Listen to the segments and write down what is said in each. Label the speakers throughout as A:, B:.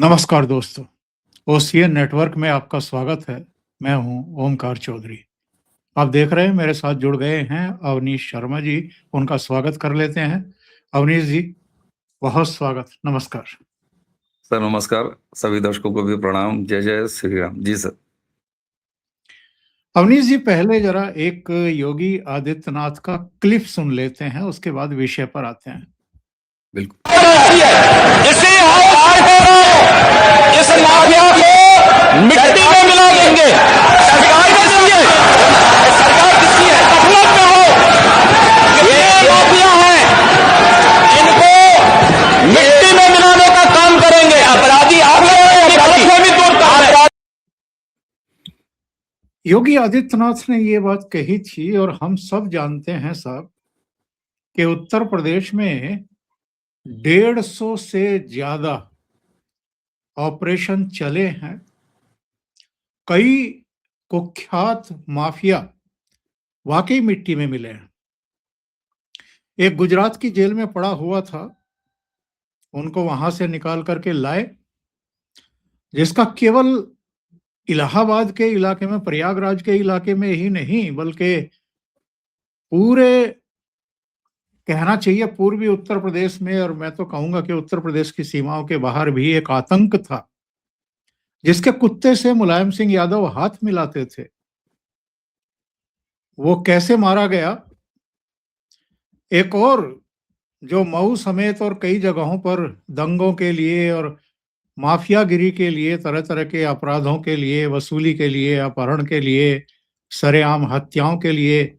A: नमस्कार दोस्तों, OCN network में आपका स्वागत है। मैं हूं ओमकार चौधरी। आप देख रहे हैं मेरे साथ जुड़ गए हैं अवनीश शर्मा जी। उनका स्वागत कर लेते हैं। अवनीश जी, बहुत स्वागत, नमस्कार।
B: सर नमस्कार। सभी दर्शकों को भी प्रणाम। जय जय श्री राम। जी सर।
A: अवनीश जी, पहले जरा एक योगी आदित्यनाथ का क्लिप सुन लेते हैं, उसके बाद विषय पर आते हैं।
B: बिल्कुल।
C: इसी इस माफिया को मिट्टी में मिला देंगे। सरकार का समझे, सरकार किसकी है? गफलत में हो, ये माफिया है, इनको मिट्टी में मिलाने का काम करेंगे। अपराधी आप गलतफहमी दूर कर।
A: योगी आदित्यनाथ ने ये बात कही थी और हम सब जानते हैं साहब कि उत्तर प्रदेश में 150 से ज्यादा ऑपरेशन चले हैं। कई कुख्यात माफिया वाकई मिट्टी में मिले हैं। एक गुजरात की जेल में पड़ा हुआ था, उनको वहां से निकाल करके लाए, जिसका केवल इलाहाबाद के इलाके में, प्रयागराज के इलाके में ही नहीं बल्कि पूरे, कहना चाहिए पूर्वी उत्तर प्रदेश में, और मैं तो कहूंगा कि उत्तर प्रदेश की सीमाओं के बाहर भी एक आतंक था, जिसके कुत्ते से मुलायम सिंह यादव हाथ मिलाते थे। वो कैसे मारा गया, एक और जो मऊ समेत और कई जगहों पर दंगों के लिए और माफियागिरी के लिए, तरह तरह के अपराधों के लिए, वसूली के लिए, अपहरण के लिए, सरेआम हत्याओं के लिए,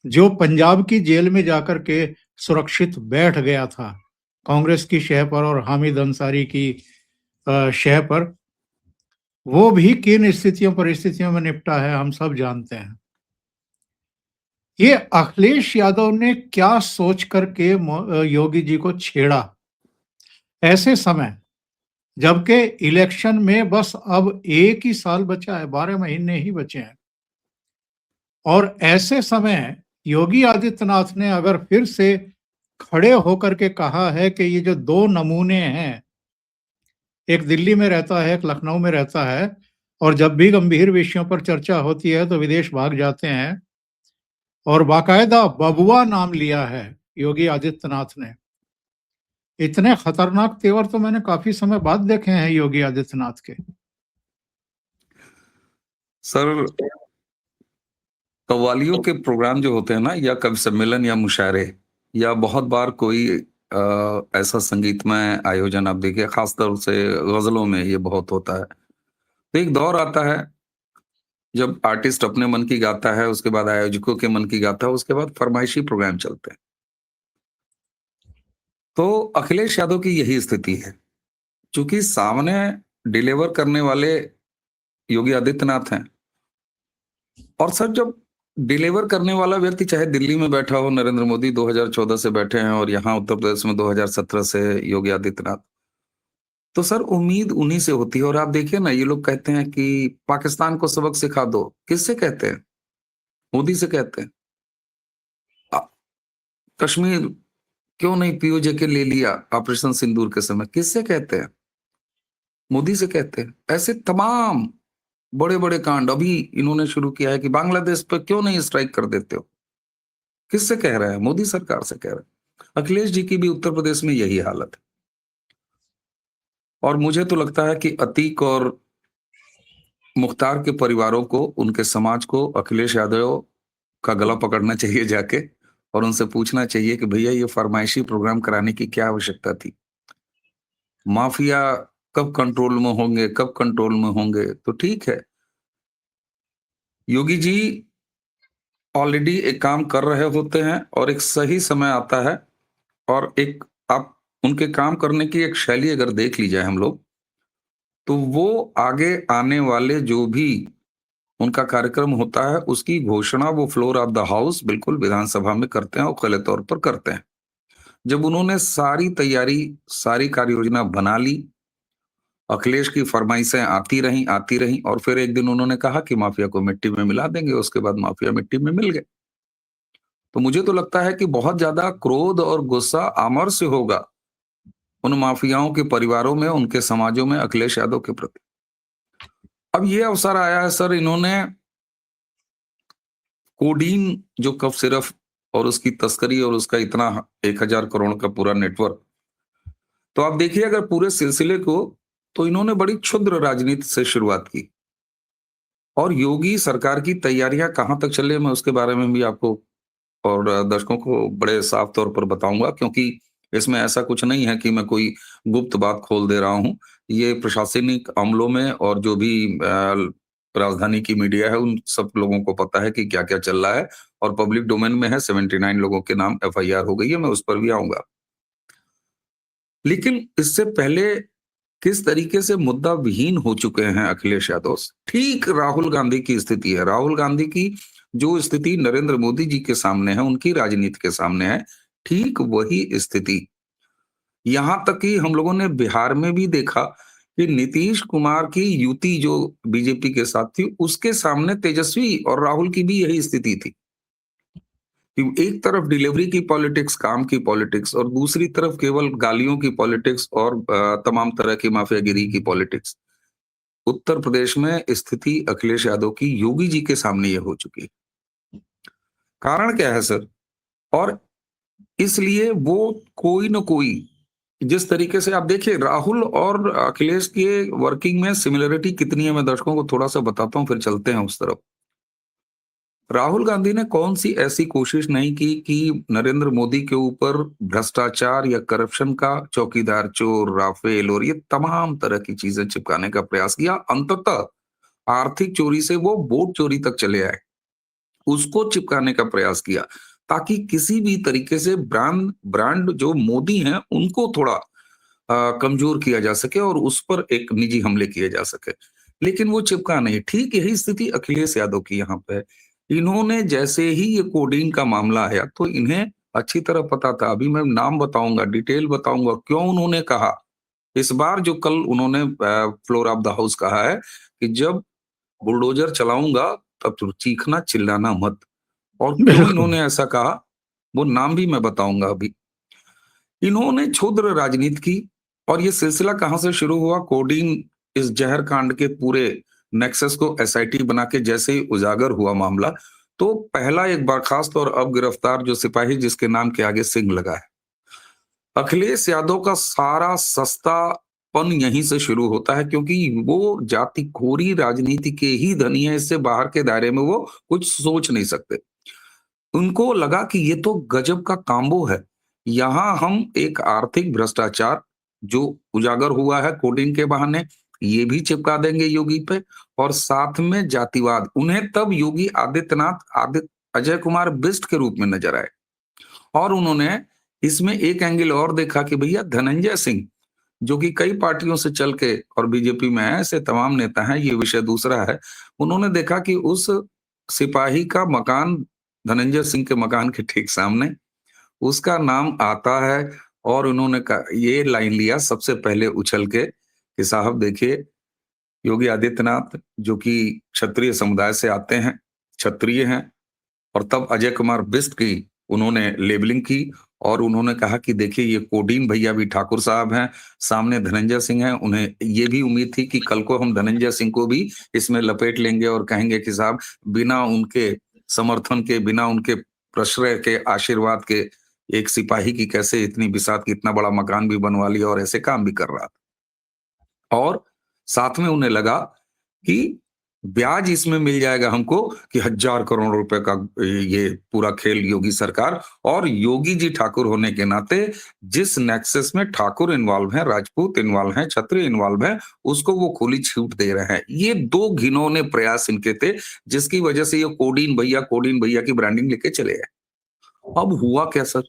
A: जो पंजाब की जेल में जाकर के सुरक्षित बैठ गया था कांग्रेस की शह पर और हामिद अंसारी की शह पर, वो भी किन स्थितियों परिस्थितियों में निपटा है हम सब जानते हैं। ये अखिलेश यादव ने क्या सोच करके योगी जी को छेड़ा, ऐसे समय जबकि इलेक्शन में बस अब 1 ही साल बचा है, 12 महीने ही बचे हैं, और ऐसे समय योगी आदित्यनाथ ने अगर फिर से खड़े होकर के कहा है कि ये जो 2 नमूने हैं, एक दिल्ली में रहता है, एक लखनऊ में रहता है, और जब भी गंभीर विषयों पर चर्चा होती है तो विदेश भाग जाते हैं, और बाकायदा बबुआ नाम लिया है योगी आदित्यनाथ ने। इतने खतरनाक तेवर तो मैंने काफी समय बाद देखे हैं योगी आदित्यनाथ के।
B: सर, कव्वालियों के प्रोग्राम जो होते हैं ना, या कवि सम्मेलन या मुशायरे, या बहुत बार कोई ऐसा संगीतमय आयोजन आप देखिए, खासतौर से गजलों में ये बहुत होता है। तो एक दौर आता है जब आर्टिस्ट अपने मन की गाता है, उसके बाद आयोजकों के मन की गाता है, उसके बाद फरमाइशी प्रोग्राम चलते हैं। तो अखिलेश यादव की यही स्थिति है, क्योंकि सामने डिलीवर करने वाले योगी आदित्यनाथ हैं। और सर, जब डिलीवर करने वाला व्यक्ति चाहे दिल्ली में बैठा हो, नरेंद्र मोदी 2014 से बैठे हैं, और यहाँ उत्तर प्रदेश में 2017 से योगी आदित्यनाथ, तो सर उम्मीद उन्हीं से होती है। और आप देखिए ना, ये लोग कहते हैं कि पाकिस्तान को सबक सिखा दो। किससे कहते हैं? मोदी से कहते हैं। आ, कश्मीर क्यों नहीं पीओजे के ले लिया ऑपरेशन सिंदूर के समय? किससे कहते हैं? मोदी से कहते हैं। ऐसे तमाम बड़े बड़े कांड अभी इन्होंने शुरू किया है कि बांग्लादेश पर क्यों नहीं स्ट्राइक कर देते हो? किससे कह रहे हैं? मोदी सरकार से कह रहे हैं। अखिलेश जी की भी उत्तर प्रदेश में यही हालत है। और मुझे तो लगता है कि अतीक और मुख्तार के परिवारों को, उनके समाज को अखिलेश यादव का गला पकड़ना चाहिए जाके, और उनसे पूछना चाहिए कि भैया ये फरमाइशी प्रोग्राम कराने की क्या आवश्यकता थी? माफिया कब कंट्रोल में होंगे, कब कंट्रोल में होंगे, तो ठीक है। योगी जी ऑलरेडी एक काम कर रहे होते हैं, और एक सही समय आता है, और एक आप उनके काम करने की एक शैली अगर देख ली जाए हम लोग, तो वो आगे आने वाले जो भी उनका कार्यक्रम होता है, उसकी घोषणा वो फ्लोर ऑफ द हाउस बिल्कुल विधानसभा में करते हैं, और खुले तौर पर करते हैं। जब उन्होंने सारी तैयारी, सारी कार्य योजना बना ली, अखिलेश की फरमाइशें आती रही, और फिर एक दिन उन्होंने कहा कि माफिया को मिट्टी में मिला देंगे। उसके बाद माफिया मिट्टी में मिल गए। तो मुझे तो लगता है कि बहुत ज्यादा क्रोध और गुस्सा आमर से होगा उन माफियाओं के परिवारों में, उनके समाजों में अखिलेश यादव के प्रति। अब ये अवसर आया है सर, इन्होंने कोडीन जो कफ सिरफ और उसकी तस्करी और उसका इतना 1000 करोड़ का पूरा नेटवर्क, तो आप देखिए अगर पूरे सिलसिले को, तो इन्होंने बड़ी क्षुद्र राजनीति से शुरुआत की। और योगी सरकार की तैयारियां कहां तक चले, मैं उसके बारे में भी आपको और दर्शकों को बड़े साफ तौर पर बताऊंगा, क्योंकि इसमें ऐसा कुछ नहीं है कि मैं कोई गुप्त बात खोल दे रहा हूं। ये प्रशासनिक अमलों में और जो भी राजधानी की मीडिया है, उन सब लोगों को पता है कि क्या क्या चल रहा है, और पब्लिक डोमेन में है। 79 लोगों के नाम FIR हो गई है, मैं उस पर भी आऊंगा। लेकिन इससे पहले किस तरीके से मुद्दा विहीन हो चुके हैं अखिलेश यादव, ठीक राहुल गांधी की स्थिति है। राहुल गांधी की जो स्थिति नरेंद्र मोदी जी के सामने है, उनकी राजनीति के सामने है, ठीक वही स्थिति यहां तक कि हम लोगों ने बिहार में भी देखा कि नीतीश कुमार की युति जो बीजेपी के साथ थी, उसके सामने तेजस्वी और राहुल की भी यही स्थिति थी कि एक तरफ डिलीवरी की पॉलिटिक्स, काम की पॉलिटिक्स, और दूसरी तरफ केवल गालियों की पॉलिटिक्स और तमाम तरह की माफियागिरी की पॉलिटिक्स। उत्तर प्रदेश में स्थिति अखिलेश यादव की योगी जी के सामने ये हो चुकी है। कारण क्या है सर? और इसलिए वो कोई न कोई, जिस तरीके से आप देखिए राहुल और अखिलेश के वर्किंग में सिमिलरिटी कितनी है, मैं दर्शकों को थोड़ा सा बताता हूं, फिर चलते हैं उस तरफ। राहुल गांधी ने कौन सी ऐसी कोशिश नहीं की कि नरेंद्र मोदी के ऊपर भ्रष्टाचार या करप्शन का चौकीदार चोर, राफेल और ये तमाम तरह की चीजें चिपकाने का प्रयास किया। अंततः आर्थिक चोरी से वो वोट चोरी तक चले आए, उसको चिपकाने का प्रयास किया, ताकि किसी भी तरीके से ब्रांड जो मोदी हैं उनको थोड़ा कमजोर किया जा सके और उस पर एक निजी हमले किए जा सके। लेकिन वो चिपका नहीं। ठीक यही स्थिति अखिलेश यादव की यहाँ पे है। इन्होंने जैसे ही ये कोडीन का मामला आया, तो इन्हें अच्छी तरह पता था। अभी मैं नाम बताऊंगा, डिटेल बताऊंगा क्यों उन्होंने कहा। इस बार जो कल उन्होंने फ्लोर ऑफ द हाउस कहा है कि जब बुलडोजर चलाऊंगा तब तो चीखना चिल्लाना मत। और क्यों
A: बिल्कुल।
B: इन्होंने ऐसा कहा, वो नाम भी मैं बताऊंगा अभी। इन्होंने क्षुद्र राजनीति की, और ये सिलसिला कहां से शुरू हुआ? कोडीन, इस जहर कांड के पूरे नेक्सस को SIT बना के जैसे ही उजागर हुआ मामला, तो पहला एक बर्खास्त और अब गिरफ्तार जो सिपाही जिसके नाम के आगे सिंह लगा है, अखिलेश यादव का सारा सस्तापन यहीं से शुरू होता है, क्योंकि वो जातिखोरी राजनीति के ही धनी है। इससे बाहर के दायरे में वो कुछ सोच नहीं सकते। उनको लगा कि ये तो गजब का कांबो है, यहां हम एक आर्थिक भ्रष्टाचार जो उजागर हुआ है कोडिंग के बहाने, ये भी चिपका देंगे योगी पे, और साथ में जातिवाद। उन्हें तब योगी आदित्यनाथ अजय कुमार बिष्ट के रूप में नजर आए, और उन्होंने इसमें एक एंगल और देखा कि भैया धनंजय सिंह, जो कि कई पार्टियों से चल के और बीजेपी में है, ऐसे तमाम नेता हैं, ये विषय दूसरा है। उन्होंने देखा कि उस सिपाही का मकान धनंजय सिंह के मकान के ठीक सामने उसका नाम आता है, और उन्होंने ये लाइन लिया सबसे पहले उछल के कि साहब देखिए, योगी आदित्यनाथ जो कि क्षत्रिय समुदाय से आते हैं, क्षत्रिय हैं, और तब अजय कुमार बिष्ट की उन्होंने लेबलिंग की, और उन्होंने कहा कि देखिए ये कोडीन भैया भी ठाकुर साहब हैं, सामने धनंजय सिंह हैं। उन्हें ये भी उम्मीद थी कि कल को हम धनंजय सिंह को भी इसमें लपेट लेंगे और कहेंगे कि साहब बिना उनके समर्थन के, बिना उनके प्रश्रय के, आशीर्वाद के, एक सिपाही की कैसे इतनी बिसात की इतना बड़ा मकान भी बनवा लिया और ऐसे काम भी कर रहा था। और साथ में उन्हें लगा कि ब्याज इसमें मिल जाएगा हमको कि 1000 करोड़ रुपए का ये पूरा खेल योगी सरकार, और योगी जी ठाकुर होने के नाते जिस नेक्सस में ठाकुर इन्वॉल्व है, राजपूत इन्वॉल्व है, क्षत्रिय इन्वॉल्व है, उसको वो खुली छूट दे रहे हैं। ये दो घिनौने प्रयास इनके थे, जिसकी वजह से ये कोडीन भैया की ब्रांडिंग लेके चले गए। अब हुआ क्या सर?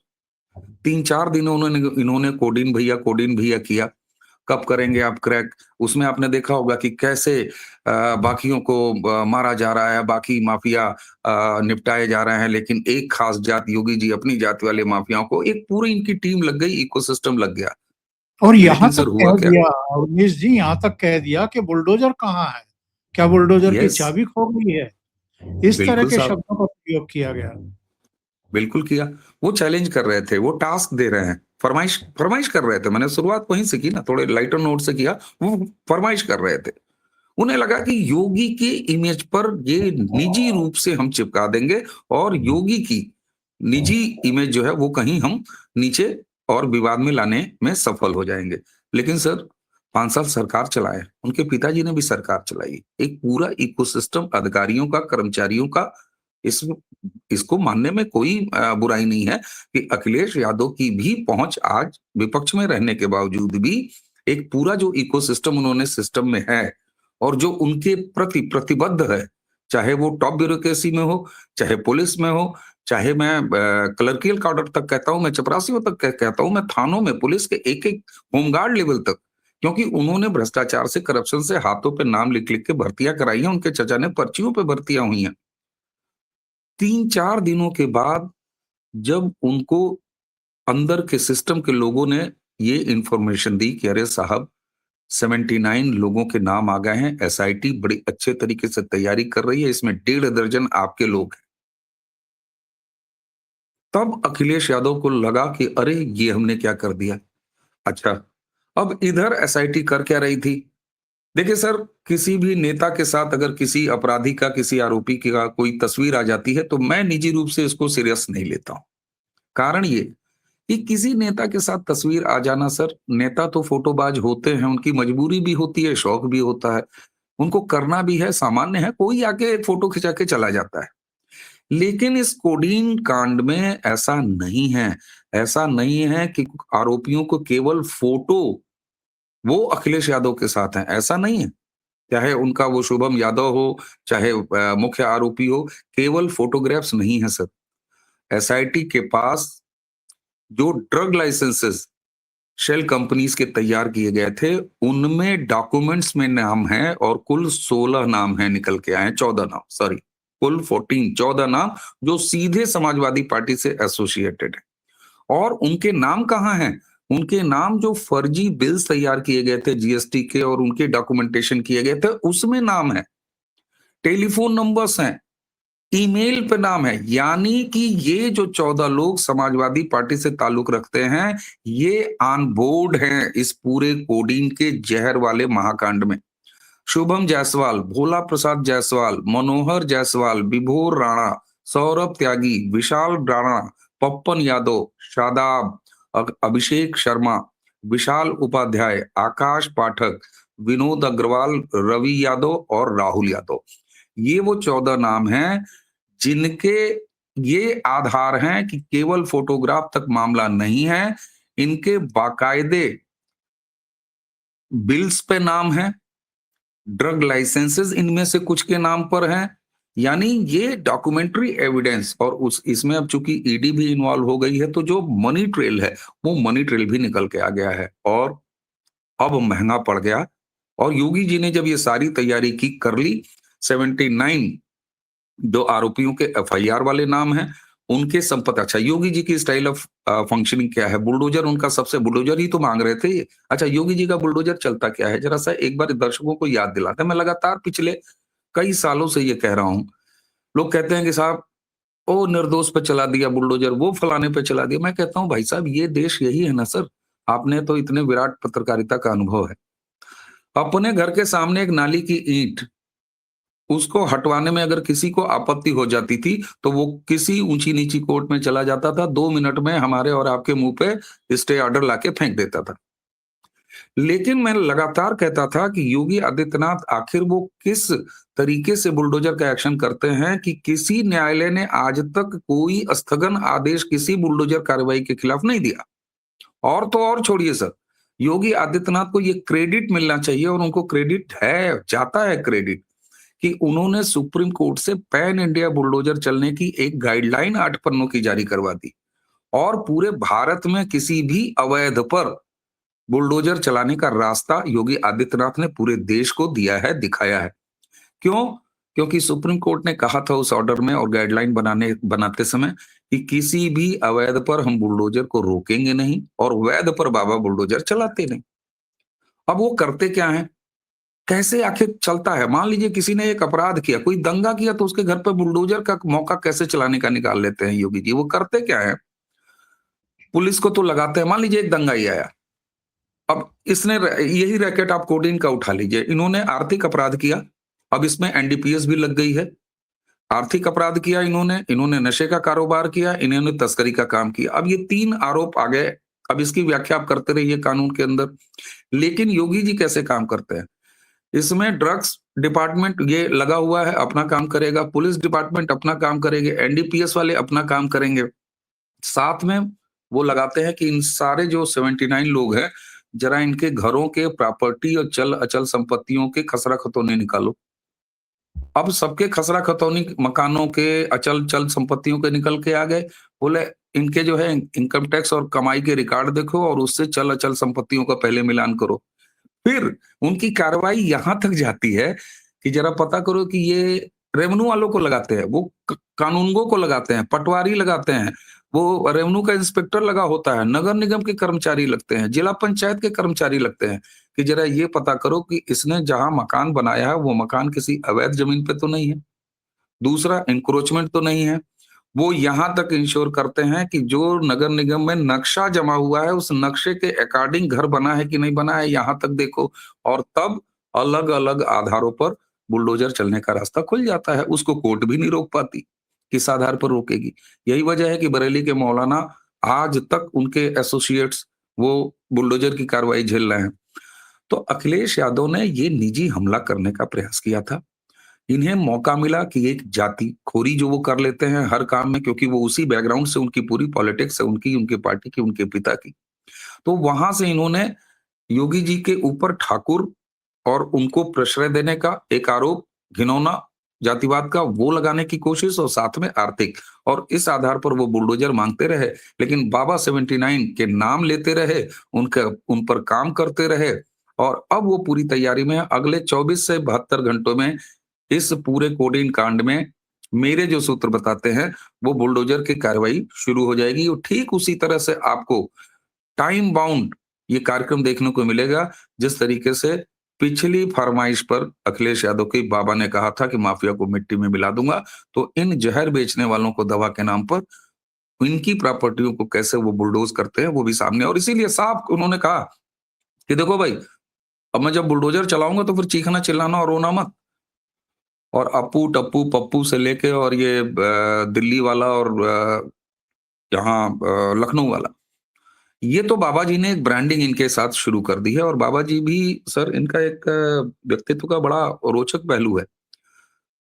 B: 3-4 दिनों इन्होंने कोडीन भैया किया। कब करेंगे आप क्रैक? उसमें आपने देखा होगा कि कैसे बाकियों को मारा जा रहा है, बाकी माफिया निपटाए जा रहे हैं, लेकिन एक खास जात, योगी जी अपनी जाति वाले माफियाओं को, एक पूरी इनकी टीम लग गई, इकोसिस्टम लग गया।
A: और यहाँ
B: लेकिन
A: तक
B: सर हुआ
A: कह
B: क्या?
A: दिया अवनीश जी, यहाँ तक कह दिया कि बुलडोजर कहाँ है, क्या बुलडोजर की
B: यस,
A: चाबी खो गई है? इस तरह
B: बिल्कुल
A: के
B: साहब,
A: शब्दों का प्रयोग किया गया।
B: बिल्कुल किया। वो चैलेंज कर रहे थे, वो टास्क दे रहे हैं फरमाइश कर रहे थे। मैंने शुरुआत वहीं से की ना, थोड़े लाइटर नोट से किया। वो फरमाइश कर रहे थे। उन्हें लगा कि योगी की इमेज पर ये निजी रूप से हम चिपका देंगे और योगी की निजी इमेज जो है वो कहीं हम नीचे और विवाद में लाने में सफल हो जाएंगे। लेकिन सर 5 साल सरकार चलाए, उनके पिताजी ने भी सरकार चलाई। एक पूरा इकोसिस्टम अधिकारियों का, कर्मचारियों का, इस इसको मानने में कोई बुराई नहीं है कि अखिलेश यादव की भी पहुंच आज विपक्ष में रहने के बावजूद भी एक पूरा जो इकोसिस्टम उन्होंने सिस्टम में है और जो उनके प्रति प्रतिबद्ध है, चाहे वो टॉप ब्यूरोक्रेसी में हो, चाहे पुलिस में हो, चाहे मैं क्लर्कियल काडर तक कहता हूं, मैं चपरासियों तक कहता हूं, मैं थानों में पुलिस के एक होमगार्ड लेवल तक, क्योंकि उन्होंने भ्रष्टाचार से, करप्शन से हाथों पे नाम लिख लिख के भर्तियां कराई हैं। उनके चचा ने पर्चियों पे भर्तियां हुई हैं। 3-4 दिनों के बाद जब उनको अंदर के सिस्टम के लोगों ने ये इंफॉर्मेशन दी कि अरे साहब 79 लोगों के नाम आ गए हैं, एसआईटी बड़ी अच्छे तरीके से तैयारी कर रही है, इसमें 1.5 दर्जन आपके लोग हैं, तब अखिलेश यादव को लगा कि अरे ये हमने क्या कर दिया। अच्छा, अब इधर एसआईटी कर क्या रही थी? देखिए सर, किसी भी नेता के साथ अगर किसी अपराधी का, किसी आरोपी का कोई तस्वीर आ जाती है तो मैं निजी रूप से इसको सीरियस नहीं लेता हूं। कारण ये कि किसी नेता के साथ तस्वीर आ जाना, सर, नेता तो फोटोबाज होते हैं, उनकी मजबूरी भी होती है, शौक भी होता है, उनको करना भी है, सामान्य है, कोई आके फोटो खिंचा के चला जाता है। लेकिन इस कोडीन कांड में ऐसा नहीं है। ऐसा नहीं है कि आरोपियों को केवल फोटो वो अखिलेश यादव के साथ हैं, ऐसा नहीं है। चाहे उनका वो शुभम यादव हो, चाहे मुख्य आरोपी हो, केवल फोटोग्राफ्स नहीं है सर। एसआईटी के पास जो ड्रग लाइसेंसेस शेल कंपनीज के तैयार किए गए थे, उनमें डॉक्यूमेंट्स में नाम है और कुल 16 नाम है निकल के आए, 14 नाम, सॉरी, कुल 14 नाम जो सीधे समाजवादी पार्टी से एसोसिएटेड है। और उनके नाम कहाँ हैं? उनके नाम जो फर्जी बिल्स तैयार किए गए थे जीएसटी के और उनके डॉक्यूमेंटेशन किए गए थे, उसमें नाम है, टेलीफोन नंबर्स हैं, ईमेल पे नाम है। यानी कि ये जो 14 लोग समाजवादी पार्टी से ताल्लुक रखते हैं, ये ऑन बोर्ड हैं इस पूरे कोडीन के जहर वाले महाकांड में। शुभम जायसवाल, भोला प्रसाद जायसवाल, मनोहर जायसवाल, विभोर राणा, सौरभ त्यागी, विशाल राणा, पप्पन यादव, शादाब, अभिषेक शर्मा, विशाल उपाध्याय, आकाश पाठक, विनोद अग्रवाल, रवि यादव और राहुल यादव, ये वो 14 नाम हैं जिनके ये आधार हैं कि केवल फोटोग्राफ तक मामला नहीं है, इनके बाकायदे बिल्स पे नाम है, ड्रग लाइसेंसेस इनमें से कुछ के नाम पर हैं। यानी ये डॉक्यूमेंट्री एविडेंस, और उस इसमें अब चूंकि ईडी भी इन्वॉल्व हो गई है तो जो मनी ट्रेल है वो मनी ट्रेल भी निकल के आ गया है और अब महंगा पड़ गया। और योगी जी ने जब ये सारी तैयारी की, कर ली, 79 जो आरोपियों के एफआईआर वाले नाम हैं उनके संपत्ति। अच्छा, योगी जी की स्टाइल ऑफ फंक्शनिंग क्या है? बुलडोजर उनका सबसे, बुलडोजर ही तो मांग रहे थे। अच्छा, योगी जी का बुलडोजर चलता क्या है, जरा सा एक बार दर्शकों को याद दिलाते हैं। मैं लगातार पिछले कई सालों से ये कह रहा हूं। लोग कहते हैं कि साहब ओ निर्दोष पे चला दिया बुलडोजर, वो फलाने पे चला दिया। मैं कहता हूं भाई साहब, ये देश यही है ना सर। आपने तो इतने विराट पत्रकारिता का अनुभव है। अपने घर के सामने एक नाली की ईंट, उसको हटवाने में अगर किसी को आपत्ति हो जाती थी तो वो किसी ऊंची नीची कोर्ट में चला जाता था, 2 मिनट में हमारे और आपके मुंह पे स्टे ऑर्डर लाके फेंक देता था। लेकिन मैं लगातार कहता था कि योगी आदित्यनाथ आखिर वो किस तरीके से बुलडोजर का एक्शन करते हैं कि किसी न्यायालय ने आज तक कोई स्थगन आदेश किसी बुलडोजर कार्रवाई के खिलाफ नहीं दिया। और तो और छोड़िए सर, योगी आदित्यनाथ को ये क्रेडिट मिलना चाहिए और उनको क्रेडिट है, जाता है क्रेडिट, कि उन्होंने सुप्रीम कोर्ट से पैन इंडिया बुलडोजर चलने की एक गाइडलाइन 8 पन्नों की जारी करवा दी और पूरे भारत में किसी भी अवैध पर बुलडोजर चलाने का रास्ता योगी आदित्यनाथ ने पूरे देश को दिया है, दिखाया है। क्यों? क्योंकि सुप्रीम कोर्ट ने कहा था उस ऑर्डर में और गाइडलाइन बनाते समय कि किसी भी अवैध पर हम बुलडोजर को रोकेंगे नहीं और वैध पर बाबा बुलडोजर चलाते नहीं। अब वो करते क्या है, कैसे आखिर चलता है? मान लीजिए किसी ने एक अपराध किया, कोई दंगा किया, तो उसके घर पे बुलडोजर का मौका कैसे चलाने का निकाल लेते हैं योगी जी। वो करते क्या है, पुलिस को तो लगाते हैं। मान लीजिए एक दंगाई आया, अब इसने यही रैकेट आप कोडीन का उठा लीजिए, इन्होंने आर्थिक अपराध किया, अब इसमें एनडीपीएस भी लग गई है। आर्थिक अपराध किया इन्होंने नशे का कारोबार किया, इन्होंने तस्करी का काम किया। अब ये 3 आरोप आ गए। अब इसकी व्याख्या आप करते रहिए कानून के अंदर। लेकिन योगी जी कैसे काम करते हैं, इसमें ड्रग्स डिपार्टमेंट ये लगा हुआ है, अपना काम करेगा, पुलिस डिपार्टमेंट अपना काम करेंगे, एनडीपीएस वाले अपना काम करेंगे। साथ में वो लगाते हैं कि इन सारे जो 79 लोग हैं, जरा इनके घरों के प्रॉपर्टी और चल अचल संपत्तियों के खसरा खतौनी निकालो। अब सबके खसरा खतौनी मकानों के अचल चल संपत्तियों के निकल के आ गए। बोले इनके जो है इनकम टैक्स और कमाई के रिकॉर्ड देखो और उससे चल अचल संपत्तियों का पहले मिलान करो। फिर उनकी कार्रवाई यहां तक जाती है कि जरा पता करो कि ये रेवेन्यू वालों को लगाते हैं, वो कानूनगो को लगाते हैं, पटवारी लगाते हैं, वो रेवेन्यू का इंस्पेक्टर लगा होता है, नगर निगम के कर्मचारी लगते हैं, जिला पंचायत के कर्मचारी लगते हैं कि जरा ये पता करो कि इसने जहां मकान बनाया है वो मकान किसी अवैध जमीन पे तो नहीं है, दूसरा इंक्रोचमेंट तो नहीं है। वो यहां तक इंश्योर करते हैं कि जो नगर निगम में नक्शा जमा हुआ है उस नक्शे के अकॉर्डिंग घर बना है कि नहीं बना है, यहां तक देखो। और तब अलग अलग आधारों पर बुलडोजर चलने का रास्ता खुल जाता है। उसको कोर्ट भी नहीं रोक पाती, किस आधार पर रोकेगी। यही वजह है कि बरेली के मौलाना आज तक उनके एसोसिएट्स वो बुलडोजर की कार्रवाई झेल रहे हैं। तो अखिलेश यादव ने ये निजी हमला करने का प्रयास किया था। इन्हें मौका मिला कि एक जाति खोरी जो वो कर लेते हैं हर काम में, क्योंकि वो उसी बैकग्राउंड से, उनकी पूरी पॉलिटिक्स है, उनकी पार्टी की, उनके पिता की। तो वहां से इन्होंने योगी जी के ऊपर ठाकुर और उनको प्रश्रय देने का एक आरोप, घिनौना जातिवाद का, वो लगाने की कोशिश, और साथ में आर्थिक, और इस आधार पर वो बुलडोजर मांगते रहे। लेकिन बाबा 79 के नाम लेते रहे, उन पर काम करते रहे, और अब वो पूरी तैयारी में अगले 24 से 72 घंटों में इस पूरे कोडीन कांड में मेरे जो सूत्र बताते हैं वो बुलडोजर की कार्रवाई शुरू हो जाएगी। और ठीक उसी तरह से आपको टाइम बाउंड ये कार्यक्रम देखने को मिलेगा जिस तरीके से पिछली फरमाइश पर अखिलेश यादव के बाबा ने कहा था कि माफिया को मिट्टी में मिला दूंगा, तो इन जहर बेचने वालों को दवा के नाम पर इनकी प्रॉपर्टियों को कैसे वो बुलडोज करते हैं वो भी सामने। और इसीलिए साफ उन्होंने कहा कि देखो भाई, अब मैं जब बुलडोजर चलाऊंगा तो फिर चीखना चिल्लाना और रोना मत। और अप्पू टप्पू पप्पू से लेके और ये दिल्ली वाला और यहाँ लखनऊ वाला, ये तो बाबा जी ने एक ब्रांडिंग इनके साथ शुरू कर दी है। और बाबा जी भी सर, इनका एक व्यक्तित्व का बड़ा रोचक पहलू है।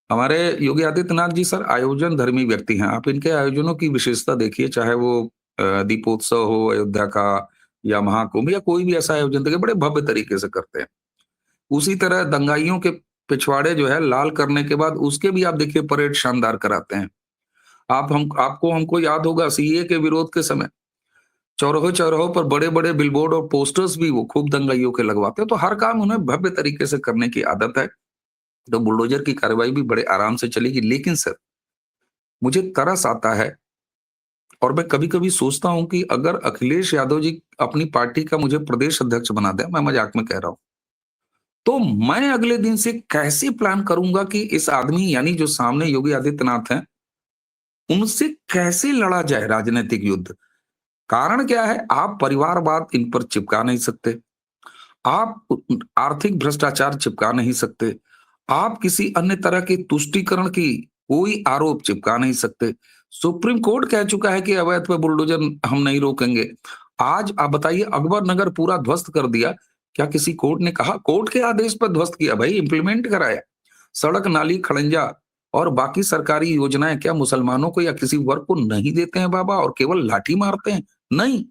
B: हमारे योगी आदित्यनाथ जी सर आयोजन धर्मी व्यक्ति हैं। आप इनके आयोजनों की विशेषता देखिए, चाहे वो दीपोत्सव हो अयोध्या का, या महाकुंभ, या कोई भी ऐसा आयोजन देखिए, बड़े भव्य तरीके से करते हैं। उसी तरह दंगाइयों के पिछवाड़े जो है लाल करने के बाद उसके भी आप देखिए परेड शानदार कराते हैं। हमको याद होगा सीए के विरोध के समय चौराहों चौराहों पर बड़े बड़े बिलबोर्ड और पोस्टर्स भी वो खूब दंगाइयों के लगवाते हैं। तो हर काम उन्हें भव्य तरीके से करने की आदत है। तो बुलडोजर की कार्रवाई भी बड़े आराम से चलेगी। लेकिन सर, मुझे तरस आता है और मैं कभी कभी सोचता हूं कि अगर अखिलेश यादव जी अपनी पार्टी का मुझे प्रदेश अध्यक्ष बना दे, मैं मजाक में कह रहा हूं, तो मैं अगले दिन से कैसे प्लान करूंगा कि इस आदमी यानी जो सामने योगी आदित्यनाथ हैं उनसे कैसे लड़ा जाए राजनीतिक युद्ध। कारण क्या है, आप परिवारवाद इन पर चिपका नहीं सकते, आप आर्थिक भ्रष्टाचार चिपका नहीं सकते, आप किसी अन्य तरह के तुष्टीकरण की कोई आरोप चिपका नहीं सकते। सुप्रीम कोर्ट कह चुका है कि अवैध पे बुलडोजर हम नहीं रोकेंगे। आज आप बताइए, अकबर नगर पूरा ध्वस्त कर दिया, क्या किसी कोर्ट ने कहा? कोर्ट के आदेश पर ध्वस्त किया भाई, इंप्लीमेंट कराया। सड़क नाली खड़ंजा और बाकी सरकारी योजनाएं क्या मुसलमानों को या किसी वर्ग को नहीं देते हैं बाबा, और केवल लाठी मारते हैं? नहीं।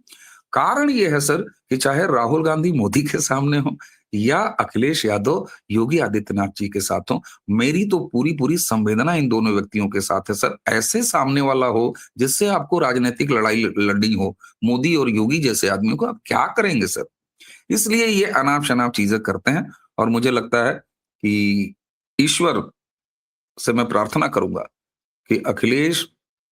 B: कारण ये है सर कि चाहे राहुल गांधी मोदी के सामने हो या अखिलेश यादव योगी आदित्यनाथ जी के साथ हो, मेरी तो पूरी पूरी संवेदना इन दोनों व्यक्तियों के साथ है सर। ऐसे सामने वाला हो जिससे आपको राजनीतिक लड़ाई लड़नी हो, मोदी और योगी जैसे आदमियों को, आप क्या करेंगे सर? इसलिए ये अनाप शनाप चीजें करते हैं। और मुझे लगता है कि ईश्वर से मैं प्रार्थना करूंगा कि अखिलेश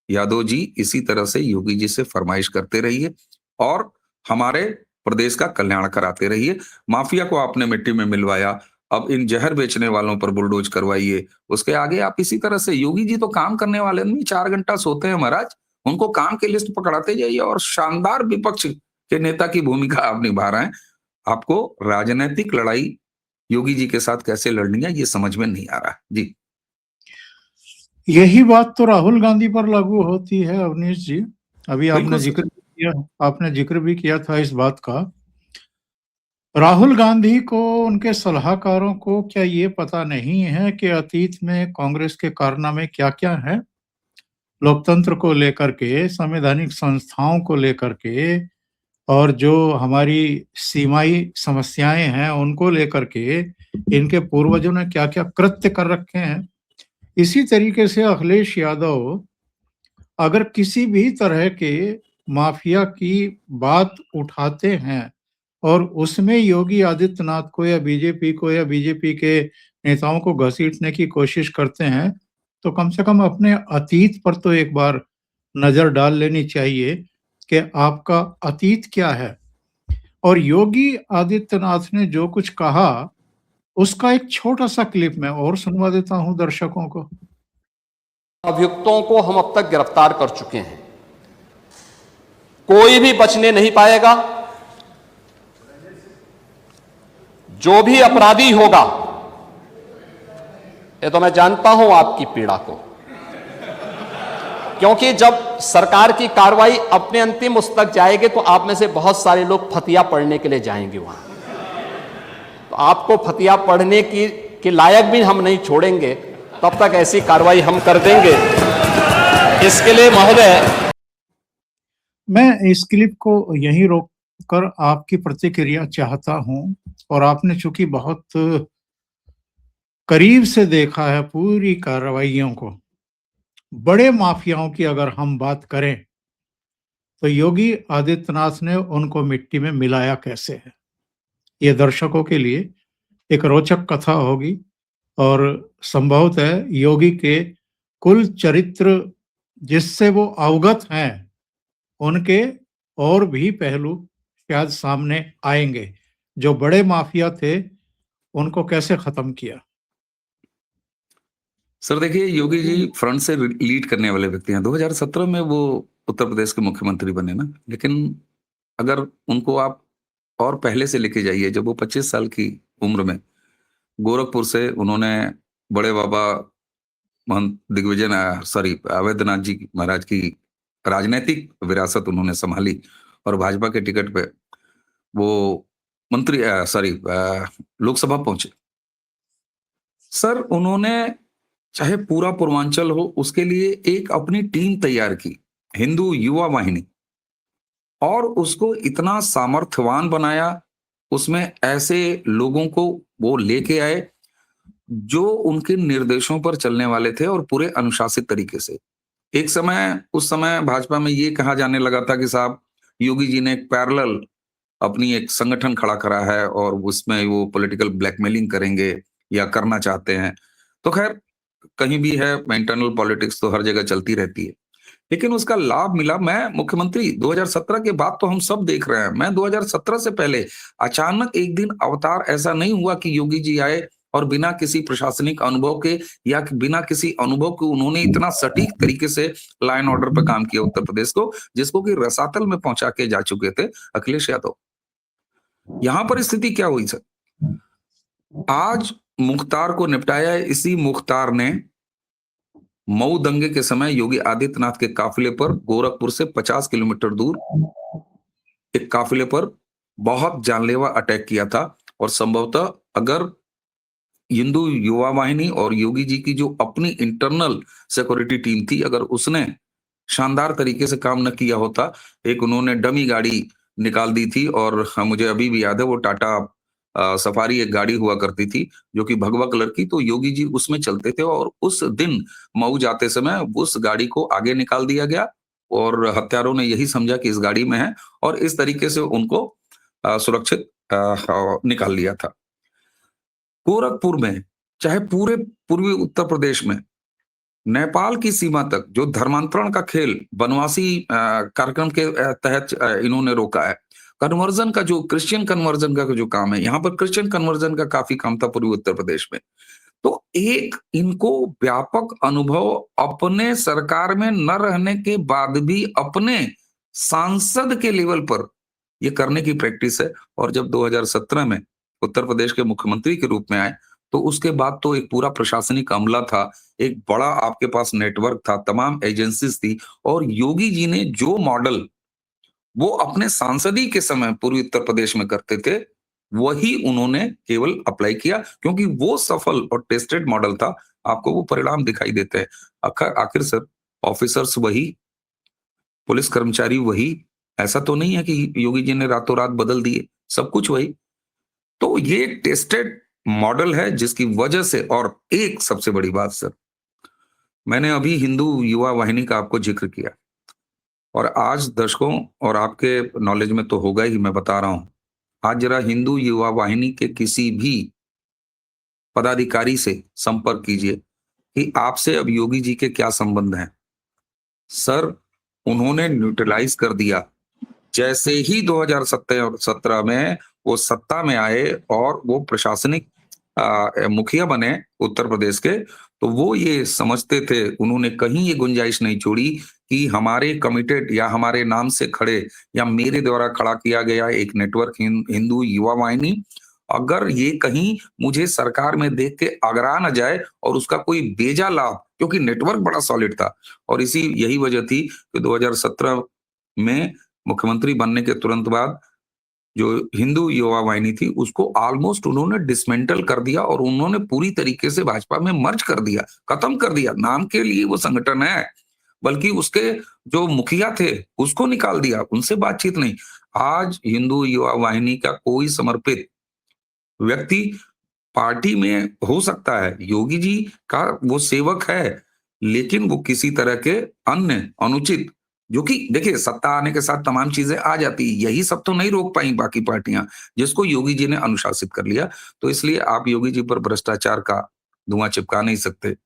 B: यादव जी इसी तरह से योगी जी से फरमाइश करते रहिए और हमारे प्रदेश का कल्याण कराते रहिए। माफिया को आपने मिट्टी में मिलवाया, अब इन जहर बेचने वालों पर बुलडोज करवाइए। उसके आगे आप इसी तरह से, योगी जी तो काम करने वाले नहीं, 4 घंटा सोते हैं महाराज, उनको काम की लिस्ट पकड़ाते जाइए और शानदार विपक्ष के नेता की भूमिका आप निभा रहे हैं। आपको राजनीतिक लड़ाई योगी जी के साथ कैसे लड़नी है ये समझ में नहीं आ रहा है। जी।
A: यही बात तो राहुल गांधी पर लागू होती है अवनीश जी। अभी
B: बिल्कुल
A: आपने जिक्र भी किया था इस बात का। राहुल गांधी को, उनके सलाहकारों को क्या ये पता नहीं है कि अतीत में कांग्रेस के कारनामे क्या-क्या हैं? लोकतंत्र को लेकर के, संवैधानिक संस्थाओं को लेकर के और जो हमारी सीमाई समस्याएं हैं उनको लेकर के इनके पूर्वजों ने क्या-क्या कृत्य कर रखे हैं। इसी तरीके से अखिलेश यादव अगर किसी भी तरह के माफिया की बात उठाते हैं और उसमें योगी आदित्यनाथ को या बीजेपी को या बीजेपी के नेताओं को घसीटने की कोशिश करते हैं, तो कम से कम अपने अतीत पर तो एक बार नजर डाल लेनी चाहिए कि आपका अतीत क्या है। और योगी आदित्यनाथ ने जो कुछ कहा, उसका एक छोटा-सा क्लिप मैं और सुनवा देता हूं दर्शकों को।
D: अभियुक्तों को हम अब तक गिरफ्तार कर चुके हैं, कोई भी बचने नहीं पाएगा। जो भी अपराधी होगा, ये तो मैं जानता हूं आपकी पीड़ा को, क्योंकि जब सरकार की कार्रवाई अपने अंतिम उस तक जाएगी तो आप में से बहुत सारे लोग फतिया पढ़ने के लिए जाएंगे वहां, तो आपको फतिया पढ़ने के लायक भी हम नहीं छोड़ेंगे। तब तक ऐसी कार्रवाई हम कर देंगे। इसके लिए महोदय,
A: मैं इस क्लिप को यहीं रोककर आपकी प्रतिक्रिया चाहता हूं। और आपने चूंकि बहुत करीब से देखा है पूरी कार्रवाइयों को, बड़े माफियाओं की अगर हम बात करें तो योगी आदित्यनाथ ने उनको मिट्टी में मिलाया कैसे है, ये दर्शकों के लिए एक रोचक कथा होगी। और संभवतः योगी के कुल चरित्र जिससे वो अवगत हैं, उनके और भी पहलू शायद सामने आएंगे। जो बड़े माफिया थे उनको कैसे खत्म किया।
B: सर देखिए, योगी जी फ्रंट से लीड करने वाले व्यक्ति हैं। 2017 में वो उत्तर प्रदेश के मुख्यमंत्री बने ना, लेकिन अगर उनको आप और पहले से लेके जाइए, जब वो 25 साल की उम्र में गोरखपुर से उन्होंने बड़े बाबा महंत दिग्विजय अवैधनाथ जी महाराज की राजनीतिक विरासत उन्होंने संभाली और भाजपा के टिकट पे वो लोकसभा पहुंचे। सर उन्होंने चाहे पूरा पूर्वांचल हो, उसके लिए एक अपनी टीम तैयार की, हिंदू युवा वाहिनी, और उसको इतना सामर्थ्यवान बनाया। उसमें ऐसे लोगों को वो लेके आए जो उनके निर्देशों पर चलने वाले थे और पूरे अनुशासित तरीके से। उस समय भाजपा में ये कहा जाने लगा था कि साहब योगी जी ने एक पैरेलल अपनी एक संगठन खड़ा करा है और उसमें वो पॉलिटिकल ब्लैकमेलिंग करेंगे या करना चाहते हैं। तो खैर, कहीं भी है, इंटरनल पॉलिटिक्स तो हर जगह चलती रहती है, लेकिन उसका लाभ मिला। मैं मुख्यमंत्री 2017 के बाद तो हम सब देख रहे हैं, मैं 2017 से पहले अचानक एक दिन अवतार ऐसा नहीं हुआ कि योगी जी आए और बिना किसी प्रशासनिक अनुभव के या बिना किसी अनुभव के उन्होंने इतना सटीक तरीके से लाइन ऑर्डर पर काम किया उत्तर प्रदेश को, जिसको कि रसातल में पहुंचा के जा चुके थे अखिलेश यादव। यहां पर स्थिति क्या हुई सर, आज मुख्तार को निपटाया है। इसी मुख्तार ने मऊ दंगे के समय योगी आदित्यनाथ के काफिले पर गोरखपुर से 50 किलोमीटर दूर एक काफिले पर बहुत जानलेवा अटैक किया था। और संभवतः अगर हिंदू युवा वाहिनी और योगी जी की जो अपनी इंटरनल सिक्योरिटी टीम थी, अगर उसने शानदार तरीके से काम न किया होता, एक उन्होंने डमी गाड़ी निकाल दी थी, और मुझे अभी भी याद है वो टाटा सफारी एक गाड़ी हुआ करती थी जो कि भगवा कलर की, तो योगी जी उसमें चलते थे। और उस दिन मऊ जाते समय उस गाड़ी को आगे निकाल दिया गया और हत्यारों ने यही समझा कि इस गाड़ी में है, और इस तरीके से उनको सुरक्षित निकाल लिया था। गोरखपुर में, चाहे पूरे पूर्वी उत्तर प्रदेश में, नेपाल की सीमा तक जो धर्मांतरण का खेल बनवासी कार्यक्रम के तहत इन्होंने रोका है। कन्वर्जन का जो क्रिश्चियन कन्वर्जन का जो काम है, यहाँ पर क्रिश्चियन कन्वर्जन का काफी काम था पूर्वी उत्तर प्रदेश में। तो एक इनको व्यापक अनुभव अपने सरकार में न रहने के बाद भी अपने सांसद के लेवल पर ये करने की प्रैक्टिस है। और जब 2017 में उत्तर प्रदेश के मुख्यमंत्री के रूप में आए, तो उसके बाद तो एक पूरा प्रशासनिक अमला था, एक बड़ा आपके पास नेटवर्क था, तमाम एजेंसीज थी, और योगी जी ने जो मॉडल वो अपने सांसदी के समय पूर्वी उत्तर प्रदेश में करते थे, वही उन्होंने केवल अप्लाई किया, क्योंकि वो सफल और टेस्टेड मॉडल था। आपको वो परिणाम दिखाई देते हैं। आखिर सर, ऑफिसर्स वही, पुलिस कर्मचारी वही, ऐसा तो नहीं है कि योगी जी ने रातों रात बदल दिए, सब कुछ वही। तो ये एक टेस्टेड मॉडल है जिसकी वजह से। और एक सबसे बड़ी बात सर, मैंने अभी हिंदू युवा वाहिनी का आपको जिक्र किया, और आज दर्शकों और आपके नॉलेज में तो होगा ही, मैं बता रहा हूं, आज जरा हिंदू युवा वाहिनी के किसी भी पदाधिकारी से संपर्क कीजिए कि आपसे अब योगी जी के क्या संबंध हैं। सर, उन्होंने न्यूट्रलाइज कर दिया। जैसे ही 2017 में वो सत्ता में आए और वो प्रशासनिक मुखिया बने उत्तर प्रदेश के, तो वो ये समझते थे, उन्होंने कहीं ये गुंजाइश नहीं छोड़ी कि हमारे कमिटेड या हमारे नाम से खड़े या मेरे द्वारा खड़ा किया गया एक नेटवर्क हिंदू युवा वाहिनी, अगर ये कहीं मुझे सरकार में देख के अगरा न जाए और उसका कोई बेजा लाभ, क्योंकि नेटवर्क बड़ा सॉलिड था। और यही वजह थी कि 2017 में मुख्यमंत्री बनने के तुरंत बाद जो हिंदू युवा वाहिनी थी उसको ऑलमोस्ट उन्होंने डिसमेंटल कर दिया, और उन्होंने पूरी तरीके से भाजपा में मर्ज कर दिया, खत्म कर दिया। नाम के लिए वो संगठन है, बल्कि उसके जो मुखिया थे उसको निकाल दिया, उनसे बातचीत नहीं। आज हिंदू युवा वाहिनी का कोई समर्पित व्यक्ति पार्टी में हो सकता है, योगी जी का वो सेवक है, लेकिन वो किसी तरह के अन्य अनुचित, जो कि देखिए सत्ता आने के साथ तमाम चीजें आ जाती, यही सब तो नहीं रोक पाई बाकी पार्टियां, जिसको योगी जी ने अनुशासित कर लिया। तो इसलिए आप योगी जी पर भ्रष्टाचार का धुआं चिपका नहीं सकते,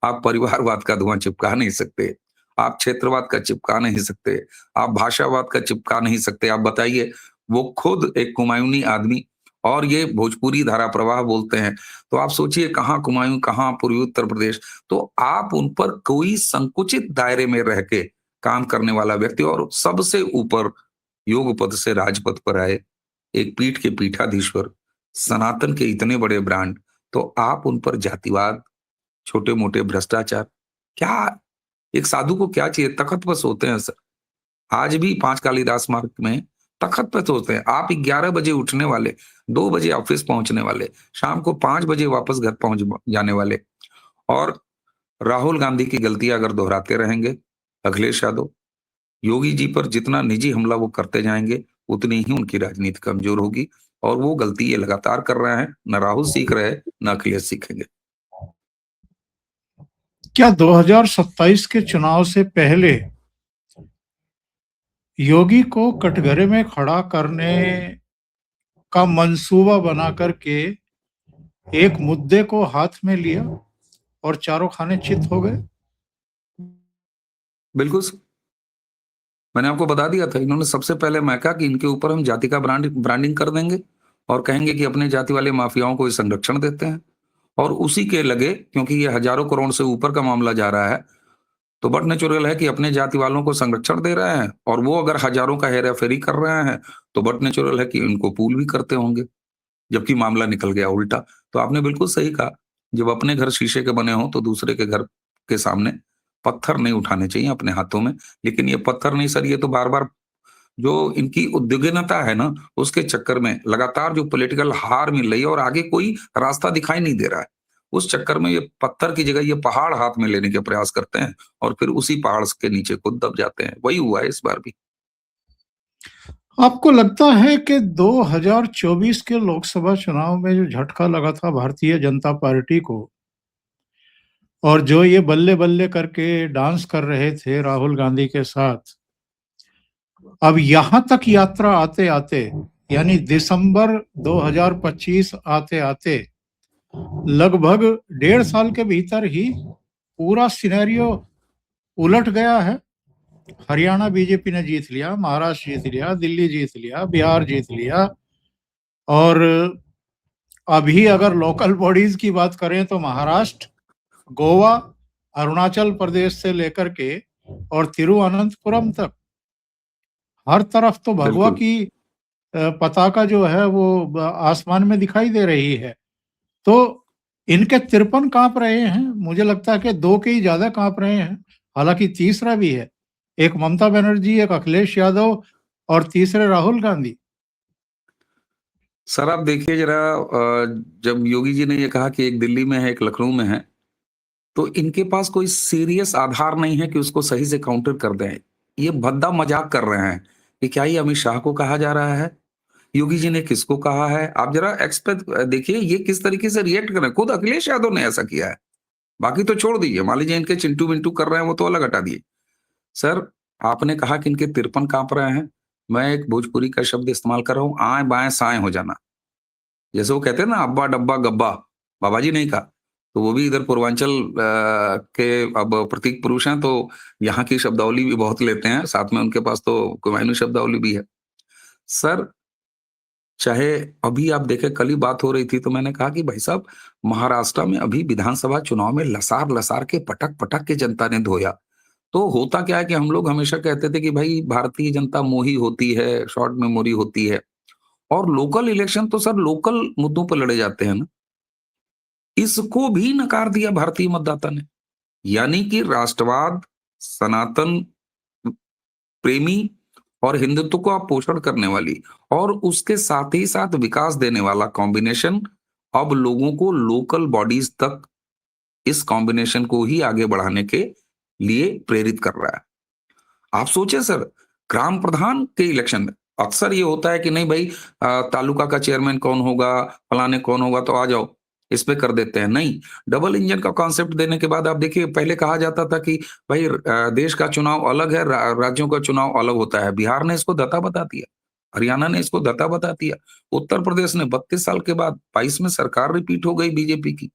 B: आप परिवारवाद का धुआं चिपका नहीं सकते, आप क्षेत्रवाद का चिपका नहीं सकते, आप भाषावाद का चिपका नहीं सकते। आप बताइए, वो खुद एक कुमायूनी आदमी, और ये भोजपुरी धारा प्रवाह बोलते हैं, तो आप सोचिए कहाँ कुमायूं, कहाँ पूर्वी उत्तर प्रदेश। तो आप उन पर कोई संकुचित दायरे में रह के काम करने वाला व्यक्ति, और सबसे ऊपर योग पद से राजपद पर आए एक पीठ के पीठाधीश्वर, सनातन के इतने बड़े ब्रांड, तो आप उन पर जातिवाद, छोटे मोटे भ्रष्टाचार, क्या एक साधु को क्या चाहिए? तखत पर सोते हैं सर। आज भी 5 कालिदास मार्ग में तखत पे सोते हैं। आप 11 बजे उठने वाले, 2 बजे ऑफिस पहुंचने वाले, शाम को 5 बजे वापस घर पहुंच जाने वाले, और राहुल गांधी की गलतियां अगर दोहराते रहेंगे, अखिलेश यादव, योगी जी पर जितना निजी हमला वो करते जाएंगे, उतनी ही उनकी राजनीति कमजोर होगी। और वो गलती ये लगातार कर रहे हैं, न राहुल सीख रहे, न अखिलेश सीखेंगे।
A: क्या 2027 के चुनाव से पहले योगी को कटघरे में खड़ा करने का मंसूबा बना करके एक मुद्दे को हाथ में लिया और चारों खाने चित हो गए?
B: बिल्कुल, मैंने आपको बता दिया था, इन्होंने सबसे पहले महका कि इनके ऊपर हम जाति का ब्रांडिंग कर देंगे और कहेंगे कि अपने जाति वाले माफियाओं को संरक्षण देते हैं। और उसी के लगे, क्योंकि ये हजारों करोड़ से ऊपर का मामला जा रहा है, तो बट नेचुरल है कि अपने जाति वालों को संरक्षण दे रहे हैं, और वो अगर हजारों का हेरा फेरी कर रहे हैं, तो बट नेचुरल है कि इनको पूल भी करते होंगे, जबकि मामला निकल गया उल्टा। तो आपने बिल्कुल सही कहा, जब अपने घर शीशे के बने हो तो दूसरे के घर के सामने पत्थर नहीं उठाने चाहिए अपने हाथों में। लेकिन ये पत्थर नहीं सर, ये तो बार बार जो इनकी उद्विग्नता है ना, उसके चक्कर में लगातार जो पॉलिटिकल हार मिल रही है और आगे कोई रास्ता दिखाई नहीं दे रहा है, उस चक्कर में ये पत्थर की जगह ये पहाड़ हाथ में लेने के प्रयास करते हैं, और फिर उसी पहाड़ के नीचे खुद दब जाते हैं। वही हुआ है इस बार भी।
A: आपको लगता है कि 2024 के लोकसभा चुनाव में जो झटका लगा था भारतीय जनता पार्टी को, और जो ये बल्ले बल्ले करके डांस कर रहे थे राहुल गांधी के साथ, अब यहां तक यात्रा आते आते, यानी दिसंबर 2025 आते आते, लगभग 1.5 साल के भीतर ही पूरा सिनेरियो उलट गया है। हरियाणा बीजेपी ने जीत लिया, महाराष्ट्र जीत लिया, दिल्ली जीत लिया, बिहार जीत लिया, और अभी अगर लोकल बॉडीज की बात करें तो महाराष्ट्र, गोवा, अरुणाचल प्रदेश से लेकर के और तिरुवनंतपुरम तक हर तरफ तो भगवा
B: बिल्कुल।
A: की पताका जो है वो आसमान में दिखाई दे रही है। तो इनके 53 कांप रहे हैं, मुझे लगता है कि 2 के ही ज्यादा कांप रहे हैं। हालांकि तीसरा भी है, एक ममता बनर्जी, एक अखिलेश यादव और तीसरे राहुल गांधी।
B: सर आप देखिए जरा, जब योगी जी ने ये कहा कि एक दिल्ली में है, एक लखनऊ में है, तो इनके पास कोई सीरियस आधार नहीं है कि उसको सही से काउंटर कर दें। ये भद्दा मजाक कर रहे हैं कि क्या ये अमित शाह को कहा जा रहा है, योगी जी ने किसको कहा है। आप जरा देखिए ये किस तरीके से रिएक्ट कर रहे हैं। खुद अखिलेश यादव ने ऐसा किया है, बाकी तो छोड़ दीजिए, मान लीजिए इनके चिंटू मिंटू कर रहे हैं वो तो अलग, हटा दिए। सर आपने कहा कि इनके 53 कांप रहे हैं, मैं एक भोजपुरी का शब्द इस्तेमाल कर रहा हूं, आए बाएं साएं हो जाना। जैसे वो कहते हैं ना, अब्बा डब्बा गब्बा, बाबा जी नहीं कहा। तो वो भी इधर पूर्वांचल के अब प्रतीक पुरुष हैं, तो यहाँ की शब्दावली भी बहुत लेते हैं, साथ में उनके पास तो कुमायूनी शब्दावली भी है। सर चाहे अभी आप देखें, कल ही बात हो रही थी तो मैंने कहा कि भाई साहब, महाराष्ट्र में अभी विधानसभा चुनाव में लसार लसार के पटक पटक के जनता ने धोया। तो होता क्या है कि हम लोग हमेशा कहते थे कि भाई भारतीय जनता मोही होती है, शॉर्ट मेमोरी होती है, और लोकल इलेक्शन तो सर लोकल मुद्दों पर लड़े जाते हैं ना। इसको भी नकार दिया भारतीय मतदाता ने। यानी कि राष्ट्रवाद, सनातन प्रेमी और हिंदुत्व को आप पोषण करने वाली और उसके साथ ही साथ विकास देने वाला कॉम्बिनेशन अब लोगों को लोकल बॉडीज तक इस कॉम्बिनेशन को ही आगे बढ़ाने के लिए प्रेरित कर रहा है। आप सोचे सर, ग्राम प्रधान के इलेक्शन में अक्सर ये होता है कि नहीं भाई, तालुका का चेयरमैन कौन होगा, फलाने कौन होगा, तो आ जाओ इस पे कर देते हैं। नहीं, डबल इंजन का कॉन्सेप्ट देने के बाद आप देखिए, पहले कहा जाता था कि भाई देश का चुनाव अलग है, राज्यों का चुनाव अलग होता है। बिहार ने इसको दता बता दिया, हरियाणा ने इसको दता बता दिया, उत्तर प्रदेश ने 32 साल के बाद 22 में सरकार रिपीट हो गई बीजेपी की।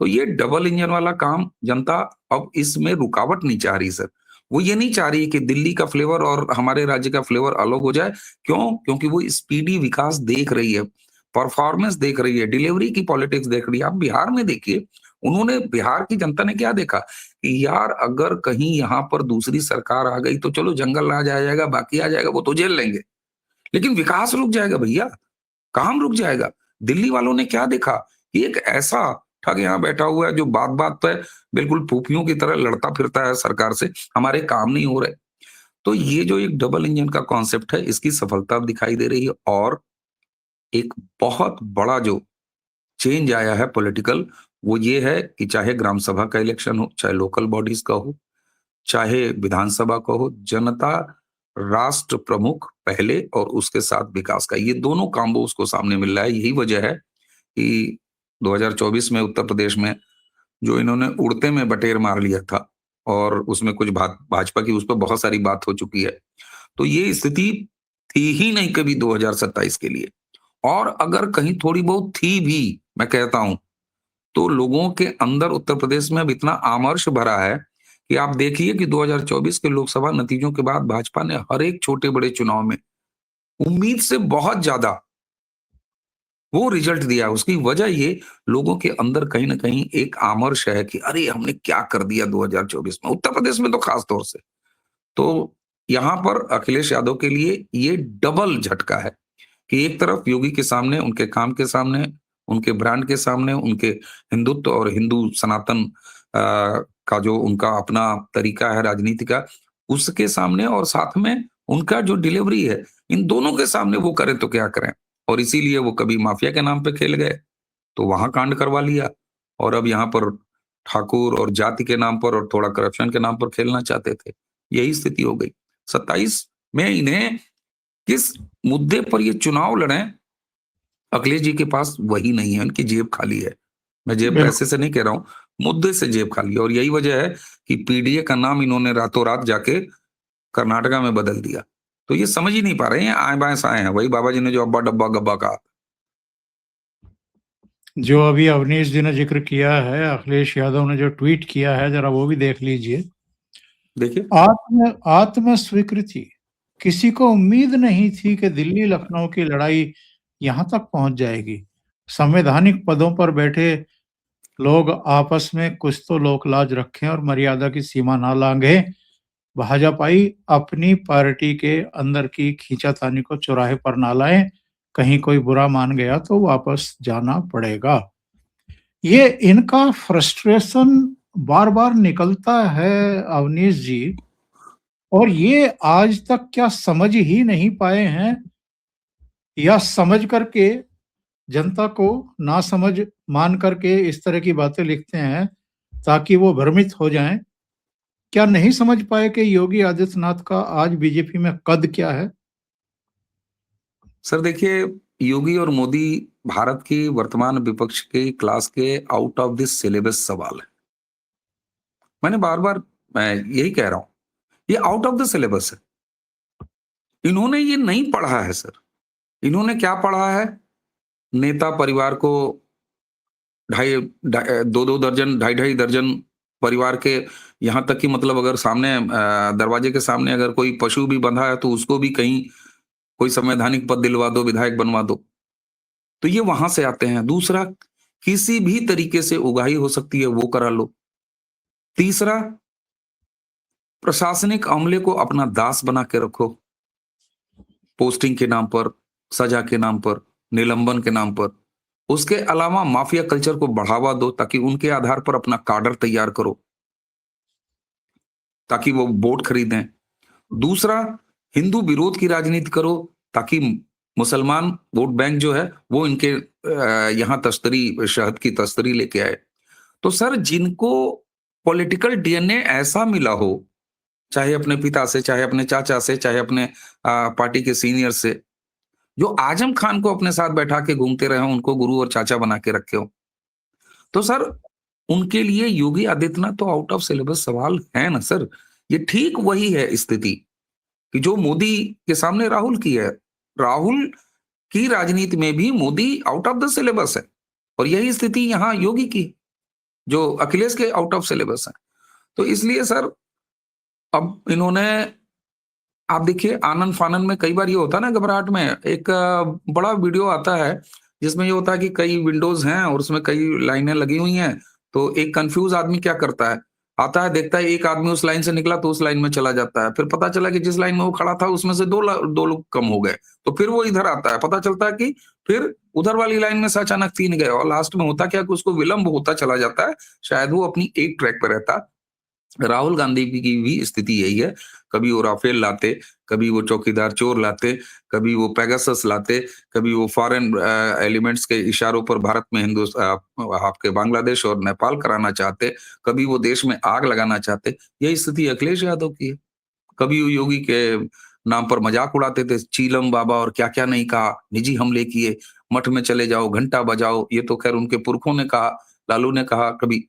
B: तो ये डबल इंजन वाला काम जनता अब इसमें रुकावट नहीं चाह रही सर। वो ये नहीं चाह रही कि दिल्ली का फ्लेवर और हमारे राज्य का फ्लेवर अलग हो जाए। क्यों? क्योंकि वो स्पीडी विकास देख रही है, परफॉर्मेंस देख रही है, डिलीवरी की पॉलिटिक्स देख रही है। आप बिहार में देखिए, उन्होंने, बिहार की जनता ने क्या देखा कि यार अगर कहीं यहाँ पर दूसरी सरकार आ गई तो चलो जंगल राज आ जाएगा, बाकी आ जाएगा, वो तो जेल लेंगे, लेकिन विकास रुक जाएगा भैया, काम रुक जाएगा। दिल्ली वालों ने क्या देखा कि एक ऐसा ठग यहाँ बैठा हुआ है जो बात बात पे बिल्कुल फूफियों की तरह लड़ता फिरता है सरकार से, हमारे काम नहीं हो रहे। तो ये जो एक डबल इंजन का कॉन्सेप्ट है, इसकी सफलता अब दिखाई दे रही है। और एक बहुत बड़ा जो चेंज आया है पॉलिटिकल, वो ये है कि चाहे ग्राम सभा का इलेक्शन हो, चाहे लोकल बॉडीज का हो, चाहे विधानसभा का हो, जनता राष्ट्र प्रमुख पहले और उसके साथ विकास का, ये दोनों कॉम्बो उसको सामने मिल रहा है। यही वजह है कि 2024 में उत्तर प्रदेश में जो इन्होंने उड़ते में बटेर मार लिया था, और उसमें कुछ भाजपा की उस पर बहुत सारी बात हो चुकी है, तो ये स्थिति थी ही नहीं कभी 2027 के लिए। और अगर कहीं थोड़ी बहुत थी भी, मैं कहता हूं, तो लोगों के अंदर उत्तर प्रदेश में अब इतना आमर्श भरा है कि आप देखिए कि 2024 के लोकसभा नतीजों के बाद भाजपा ने हर एक छोटे बड़े चुनाव में उम्मीद से बहुत ज्यादा वो रिजल्ट दिया। उसकी वजह ये, लोगों के अंदर कहीं ना कहीं एक आमर्श है कि अरे हमने क्या कर दिया 2024 में, उत्तर प्रदेश में तो खास तौर से। तो यहां पर अखिलेश यादव के लिए ये डबल झटका है कि एक तरफ योगी के सामने, उनके काम के सामने, उनके ब्रांड के सामने, उनके हिंदुत्व और हिंदू सनातन का जो उनका अपना तरीका है राजनीति का, उसके सामने, और साथ में उनका जो डिलीवरी है, इन दोनों के सामने वो करें तो क्या करें। और इसीलिए वो कभी माफिया के नाम पे खेल गए तो वहां कांड करवा लिया, और अब यहाँ पर ठाकुर और जाति के नाम पर और थोड़ा करप्शन के नाम पर खेलना चाहते थे। यही स्थिति हो गई। 27 में इन्हें किस मुद्दे पर ये चुनाव लड़ें, अखिलेश जी के पास वही नहीं है, उनकी जेब खाली है। मैं जेब
A: बिल्कुल।
B: पैसे से नहीं कह रहा हूं, मुद्दे से जेब खाली है। और यही वजह है कि पीडीए का नाम इन्होंने रातों रात जाके कर्नाटका में बदल दिया। तो ये समझ ही नहीं पा रहे हैं, आए बाएं साए हैं, वही बाबा जी ने जो अब्बा डब्बा गब्बा कहा।
A: जो अभी अवनीश जी ने जिक्र किया है, अखिलेश यादव ने जो ट्वीट किया है, जरा वो भी देख लीजिए।
B: देखिए,
A: आत्म स्वीकृति। किसी को उम्मीद नहीं थी कि दिल्ली लखनऊ की लड़ाई यहां तक पहुंच जाएगी। संवैधानिक पदों पर बैठे लोग आपस में कुछ तो लोक लाज रखें और मर्यादा की सीमा ना लांघें। भाजपाई अपनी पार्टी के अंदर की खींचातानी को चौराहे पर ना लाएं। कहीं कोई बुरा मान गया तो वापस जाना पड़ेगा। ये इनका फ्रस्ट्रेशन बार-बार निकलता है अवनीश जी, और ये आज तक क्या समझ ही नहीं पाए हैं, या समझ करके जनता को नासमझ मान करके इस तरह की बातें लिखते हैं ताकि वो भ्रमित हो जाएं। क्या नहीं समझ पाए कि योगी आदित्यनाथ का आज बीजेपी में कद क्या है?
B: सर देखिए, योगी और मोदी भारत की वर्तमान विपक्ष की क्लास के आउट ऑफ दिस सिलेबस सवाल है। मैंने बार बार मैं यही कह रहा हूं, ये आउट ऑफ द सिलेबस है। इन्होंने ये नहीं पढ़ा है सर। इन्होंने क्या पढ़ा है? नेता परिवार को दो दो दर्जन, ढाई ढाई दर्जन परिवार के, यहां तक कि मतलब अगर सामने दरवाजे के सामने अगर कोई पशु भी बंधा है तो उसको भी कहीं कोई संवैधानिक पद दिलवा दो, विधायक बनवा दो। तो ये वहां से आते हैं। दूसरा, किसी भी तरीके से उगाही हो सकती है वो करा लो। तीसरा, प्रशासनिक अमले को अपना दास बना के रखो, पोस्टिंग के नाम पर, सजा के नाम पर, निलंबन के नाम पर। उसके अलावा माफिया कल्चर को बढ़ावा दो ताकि उनके आधार पर अपना काडर तैयार करो, ताकि वो वोट खरीदें। दूसरा, हिंदू विरोध की राजनीति करो ताकि मुसलमान वोट बैंक जो है वो इनके यहां तश्तरी, शहद की तश्तरी लेके आए। तो सर, जिनको पॉलिटिकल डीएनए ऐसा मिला हो, चाहे अपने पिता से, चाहे अपने चाचा से, चाहे अपने पार्टी के सीनियर से, जो आजम खान को अपने साथ बैठा के घूमते रहे हो, उनको गुरु और चाचा बना के रखे हो, तो सर उनके लिए योगी आदित्यनाथ तो आउट ऑफ सिलेबस सवाल है ना सर। ये ठीक वही है स्थिति कि जो मोदी के सामने राहुल की है। राहुल की राजनीति में भी Modi out of the syllabus है, और यही स्थिति यहाँ योगी की, जो अखिलेश के आउट ऑफ सिलेबस है। तो इसलिए सर, अब इन्होंने, आप देखिए आनन फानन में कई बार ये होता है ना, घबराहट में एक बड़ा वीडियो आता है जिसमें ये होता है कि कई विंडोज हैं और उसमें कई लाइनें लगी हुई हैं। तो एक कंफ्यूज आदमी क्या करता है, आता है, देखता है एक आदमी उस लाइन से निकला तो उस लाइन में चला जाता है। फिर पता चला कि जिस लाइन में वो खड़ा था उसमें से दो लोग कम हो गए, तो फिर वो इधर आता है, पता चलता है कि फिर उधर वाली लाइन में से अचानक 3 गए, और लास्ट में होता क्या कि उसको विलंब होता चला जाता है, शायद वो अपनी एक ट्रैक पर रहता। राहुल गांधी की भी स्थिति यही है। कभी वो राफेल लाते, कभी वो चौकीदार चोर लाते, कभी वो पेगासस लाते, कभी वो फॉरेन एलिमेंट्स के इशारों पर भारत में आपके बांग्लादेश और नेपाल कराना चाहते, कभी वो देश में आग लगाना चाहते। यही स्थिति अखिलेश यादव की है। कभी वो योगी के नाम पर मजाक उड़ाते थे, चीलम बाबा और क्या क्या नहीं कहा, निजी हमले किए, मठ में चले जाओ, घंटा बजाओ, ये तो खैर उनके पुरखों ने कहा, लालू ने कहा कभी।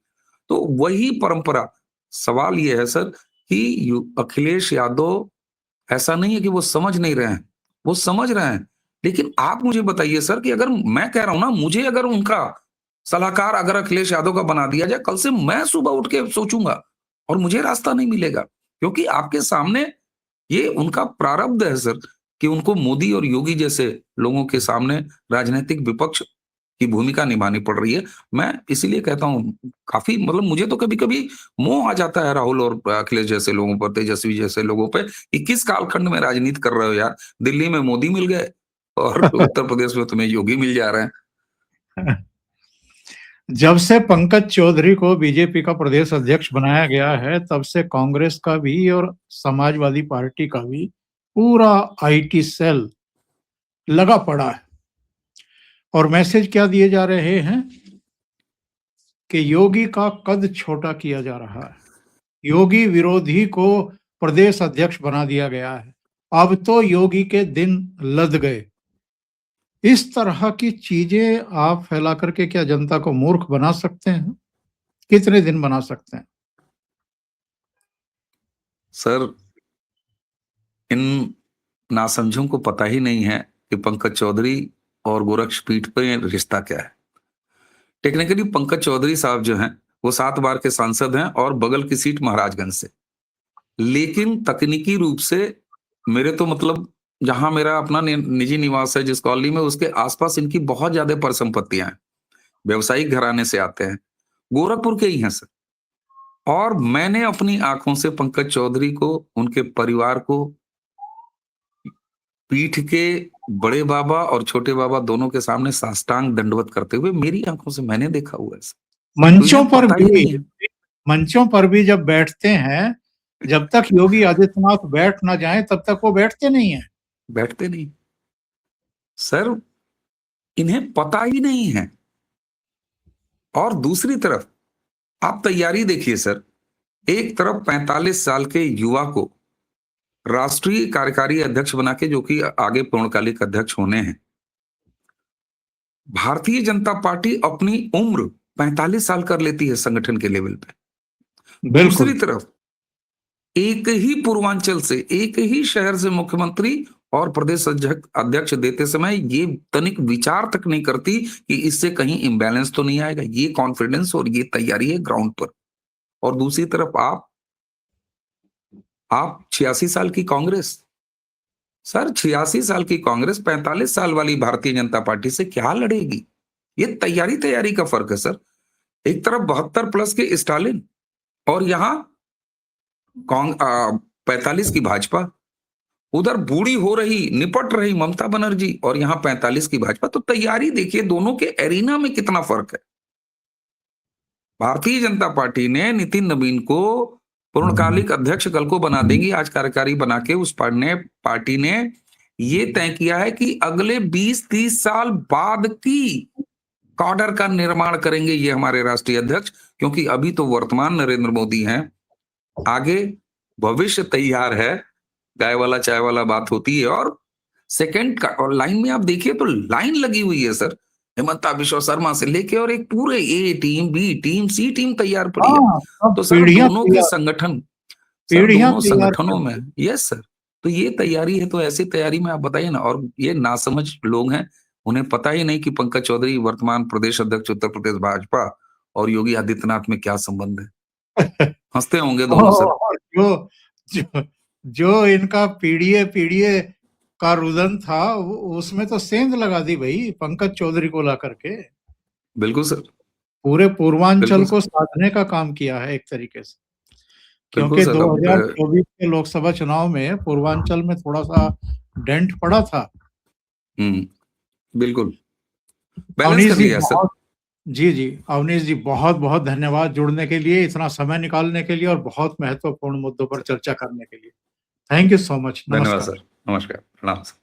B: तो वही परंपरा। सवाल ये है सर कि अखिलेश यादव, ऐसा नहीं है कि वो समझ नहीं रहे हैं, वो समझ रहे हैं। लेकिन आप मुझे बताइए सर कि अगर मैं कह रहा हूं ना, मुझे अगर उनका सलाहकार अगर अखिलेश यादव का बना दिया जाए, कल से मैं सुबह उठ के सोचूंगा और मुझे रास्ता नहीं मिलेगा, क्योंकि आपके सामने ये उनका प्रारब्ध है सर कि उनको मोदी और योगी जैसे लोगों के सामने राजनीतिक विपक्ष की भूमिका निभानी पड़ रही है। मैं इसीलिए कहता हूँ, काफी मतलब मुझे तो कभी-कभी मोह आ जाता है राहुल और अखिलेश जैसे लोगों पर, तेजस्वी जैसे लोगों पे, कि किस कालखंड में राजनीति कर रहे हो यार। दिल्ली में मोदी मिल गए और उत्तर प्रदेश में तुम्हें योगी मिल जा रहे हैं।
A: जब से पंकज चौधरी को बीजेपी का प्रदेश अध्यक्ष बनाया गया है, तब से कांग्रेस का भी और समाजवादी पार्टी का भी पूरा आईटी सेल लगा पड़ा है, और मैसेज क्या दिए जा रहे हैं कि योगी का कद छोटा किया जा रहा है, योगी विरोधी को प्रदेश अध्यक्ष बना दिया गया है, अब तो योगी के दिन लद गए। इस तरह की चीजें आप फैला करके क्या जनता को मूर्ख बना सकते हैं? कितने दिन बना सकते हैं?
B: सर, इन नासमझों को पता ही नहीं है कि पंकज चौधरी और गोरक्षपीठ पे रिश्ता क्या है। टेक्निकली पंकज चौधरी साहब जो हैं वो 7 बार के सांसद हैं और बगल की सीट महाराजगंज से, लेकिन तकनीकी रूप से मेरे तो मतलब जहां मेरा अपना निजी निवास है जिस कॉलोनी में, उसके आसपास इनकी बहुत ज्यादा परिसंपत्तियां हैं, व्यवसायिक घराने से आते हैं, गोरखपुर के ही हैं सर। और मैंने अपनी आंखों से पंकज चौधरी को, उनके परिवार को, पीठ के बड़े बाबा और छोटे बाबा दोनों के सामने साष्टांग दंडवत करते हुए मेरी आंखों से मैंने देखा हुआ है सर।
A: मंचों
B: तो
A: पर
B: पता ही
A: भी
B: नहीं है।
A: मंचों पर भी जब बैठते हैं, जब तक योगी आदित्यनाथ बैठ ना जाए तब तक वो बैठते नहीं है।
B: बैठते नहीं सर, इन्हें पता ही नहीं है। और दूसरी तरफ आप तैयारी देखिए सर, एक तरफ 45 साल के युवा को राष्ट्रीय कार्यकारी अध्यक्ष बना के, जो कि आगे पूर्णकालिक अध्यक्ष होने हैं, भारतीय जनता पार्टी अपनी उम्र 45 साल कर लेती है संगठन के लेवल पे। दूसरी तरफ एक ही पूर्वांचल से, एक ही शहर से मुख्यमंत्री और प्रदेश अध्यक्ष देते समय ये तनिक विचार तक नहीं करती कि इससे कहीं इम्बैलेंस तो नहीं आएगा। ये कॉन्फिडेंस और ये तैयारी है ग्राउंड पर। और दूसरी तरफ आप 86 साल की कांग्रेस, सर 86 साल की कांग्रेस 45 साल वाली भारतीय जनता पार्टी से क्या लड़ेगी? ये तैयारी का फर्क है सर। एक तरफ 72 प्लस के स्टालिन और यहां 45 की भाजपा, उधर बूढ़ी हो रही, निपट रही ममता बनर्जी, और यहां 45 की भाजपा। तो तैयारी देखिए दोनों के एरिना में कितना फर्क है। भारतीय जनता पार्टी ने नितिन नवीन को पूर्णकालिक अध्यक्ष कल को बना देंगी, आज कार्यकारी बना के उस पार्टी ने ये तय किया है कि अगले 20-30 साल बाद की काडर का निर्माण करेंगे ये हमारे राष्ट्रीय अध्यक्ष। क्योंकि अभी तो वर्तमान नरेंद्र मोदी हैं, आगे भविष्य तैयार है। गाय वाला चाय वाला बात होती है। और सेकंड का और लाइन में आप देखिए तो लाइन लगी हुई है सर, हिमंता बिश्व शर्मा से लेके, और एक पूरे ए टीम, बी टीम, सी टीम तैयार पड़ी है। तो सर दोनों के संगठन, सर दोनों संगठनों में, यस सर, तो ये तैयारी है। तो ऐसी तैयारी में आप बताइए ना। और ये नासमझ लोग हैं, उन्हें पता ही नहीं कि पंकज चौधरी वर्तमान प्रदेश अध्यक्ष उत्तर प्रदेश भाजपा और योगी आदित्यनाथ में क्या संबंध है। हंसते होंगे दोनों सर।
A: जो इनका पीडीए का रुदन था, उसमें तो सेंध लगा दी भाई पंकज चौधरी को ला करके।
B: बिल्कुल सर,
A: पूरे पूर्वांचल को साधने का काम किया है एक तरीके से। क्योंकि 2024 के लोकसभा चुनाव में पूर्वांचल में थोड़ा सा डेंट पड़ा था।
B: बिल्कुल।
A: अवनीश जी जी अवनीश जी बहुत बहुत धन्यवाद जुड़ने के लिए, इतना समय निकालने के लिए और बहुत महत्वपूर्ण मुद्दों पर चर्चा करने के लिए। Thank you so much.
B: धन्यवाद सर। नमस्कार, प्रणाम सर।